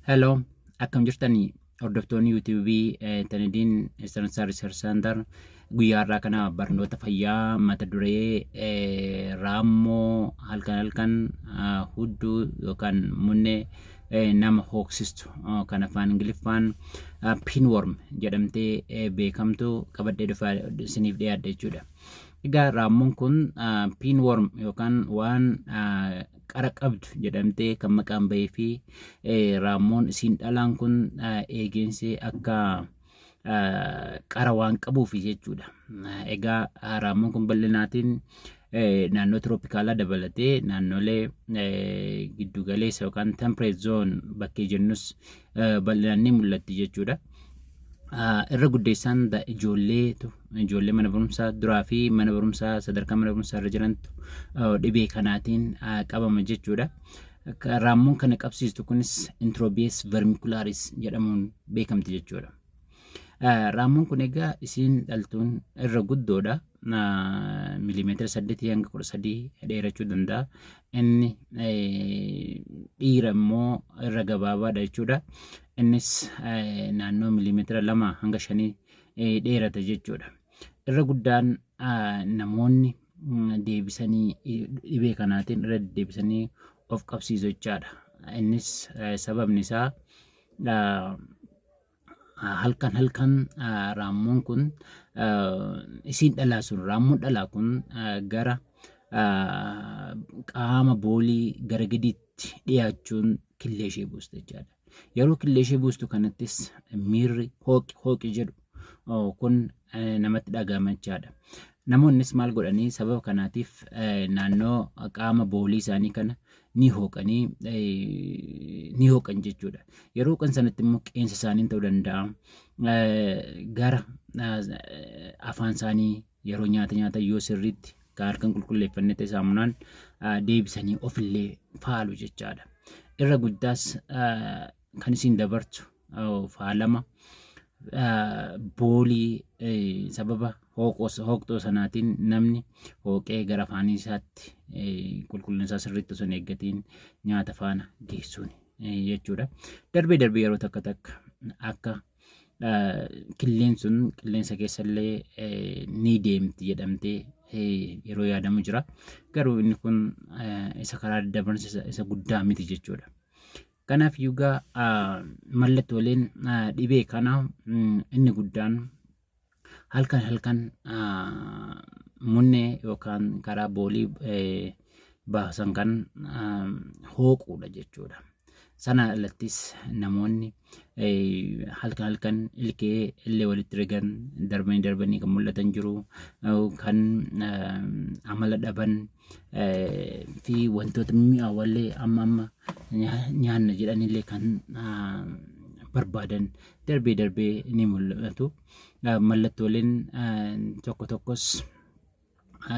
Hello, akkam jirtanii hordoftoonni YouTube Tanadiin Eastern Research Center guyyaa irraa kana barnoota fayyaa mata duree raammoo halkan hudduu yookaan munnee nama hooksistu kan afaan Ingiliffaan pinworm jedhamtee beekamtu qabadhee dhufaa isiniif dhiyaadha jechuudha. Egaa raammoon kun pinworm yookaan waan qara qabdu jedhamtee kan maqaan bahee fi raammoon isiin dhalaan kun eegeensi akka qara waan qabuuf jechuudha. Egaa raammoon kun bal'inaatiin naannoo tirooppikaalaa dabalatee naannolee giddugaleessa yookaan temperate zone bakkee jennus bal'inaan ni mul'atti jechuudha. Irra guddeessaan ijoollee mana barumsaa duraa fi mana barumsaa sadarkaa mana barumsaa irra jirantu dhibee kanaatiin qabama jechuudha. Raammoon kana qabsiistu kunis introbies vermicularis jedhamuun beekamti jechuudha. Raammoon kun egaa isiin dhaltuun irra guddoodha. Milimeetira 8 hanga 13 dheerachuu danda'a. Inni dhiira immoo irra gabaabaadha jechuudha. Innis naannoo milimeetira 2 hanga 5 dheerata jechuudha. Irra guddaan namoonni deebisanii dhibee kanaatiin irra deebisanii of qabsiisu jechaadha. Innis sababni isaa halkan raammoon kun isiin dhalaa sun raammoon dhalaa kun gara qaama boolii gara gadiitti dhiyaachuun killee ishee buustu jechaadha. Yeroo killee ishee buustu kanattis miirri hooqi jedhu kun namatti dhagahama jechaadha. Namoonnis maal godhanii sababa kanaatiif naannoo qaama boolii isaanii kana ni hooqan jechuudha. Yeroo kan sanatti immoo qeensa isaanii ta'uu danda'a. Gara afaan isaanii yeroo nyaata yoo sirriitti harkaan qulqulleeffannee ta'e saamunaan deebisanii ofillee faalu jechaadha. Irra guddaas kan isiin dabartu faalama boolii sababa hooqxoo sanaatiin namni hooqee gara afaanii isaatti qulqullina isaa sirriitti osoo hin eeggatiin nyaata faana geessuun jechuudha. Darbee yeroo takka akka killeen sun qilleensa keessallee ni deemti jedhamtee yeroo yaadamu jira. Garuu inni kun isa karaa daddabarsa isa guddaa miti jechuudha. Kanaaf yugaa mallattooleen dhibee kana inni guddaan halkan munnee yookaan karaa boolii baasan kan hooquudha jechuudha. Sana alattis namoonni halkan ilkee illee walitti rigan darbanii kan mul'atan jiru, kan amala dhaban fi wantoota mi'aawallee amma nyaanna jedhanillee kan barbaadan darbee ni mul'atu. Mallattooleen tokkos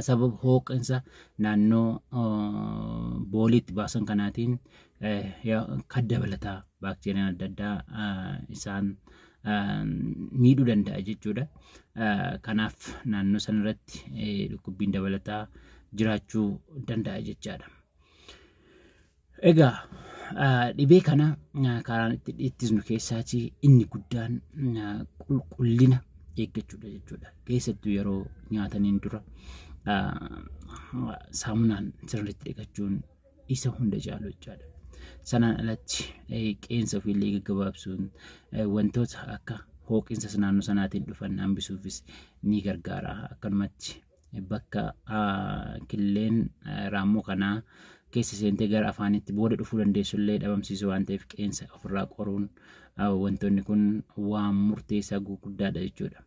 sababa hooqinsa naannoo booliitti baasan kanaatiin kan dabalataa baakteeriyaan adda addaa isaan miidhuu danda'a jechuudha. Kanaaf naannoo sanarratti dhukkubbiin dabalataa jiraachuu danda'a jechaadha. Egaa dhibee kana karaan itti ittisnu keessaati inni guddaan qulqullina eeggachuudha jechuudha. Keessattuu yeroo nyaataniin dura saamunaan sirriitti dhiqachuun isa hunda caalu jechaadha. Sanaan alatti qeensa ofiillee gaggabaabsuun wantoota akka hooqinsa naannoo sanaatiin dhufan hambisuufis ni gargaara. Akkanumatti bakka killeen raammoo kanaa keessa seentee gara afaanitti booda dhufuu dandeessullee dhabamsiisu waan ta'eef qeensa ofirraa qoruun wantoonni kun waan murteessaa guddaadha jechuudha.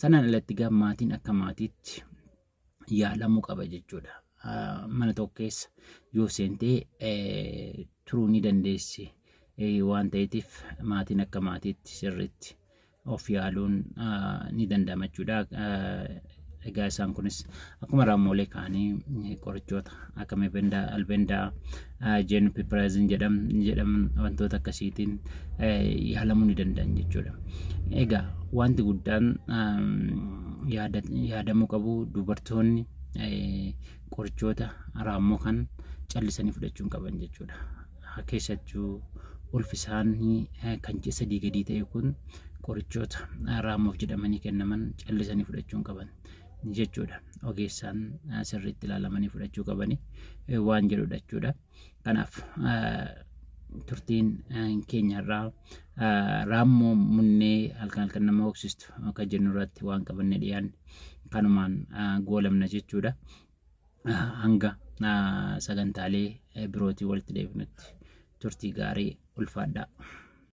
Sanaan alatti gaa maatiin akka maatiitti yaalamuu qaba jechuudha. Mana tokko keessa yoo seentee turuu ni dandeessi waan ta'eetiif maatiin akka maatiitti sirriitti of yaaluun ni danda'ama jechuudha. Egaa isaan kunis akkuma raammoolee kaanii qorichoota akka albendaa jeenpipirazin jedhaman wantoota akkasiitiin yaalamuu ni danda'an jechuudha. Egaa wanti guddaan yaadamuu qabu dubartoonni qorichoota raammoo kan callisanii fudhachuu qaban jechuudha. Keessattuu ulfisaanii kan sadii gadii ta'e kun qorichoota raammoof jedhamanii kennaman callisanii fudhachuu qaban jechuudha. Ogeessaan sirriitti ilaalamanii fudhachuu qabani waan jedhudha jechuudha. Kanaaf turtiin keenyarraa raammoo munnee halkan nama hooksistu akka jennu irratti waan qabanne dhiyaanne kanumaan goolamna jechuudha. Hanga sagantaalee birootii walitti deebinutti turtii gaarii ulfaadhaa.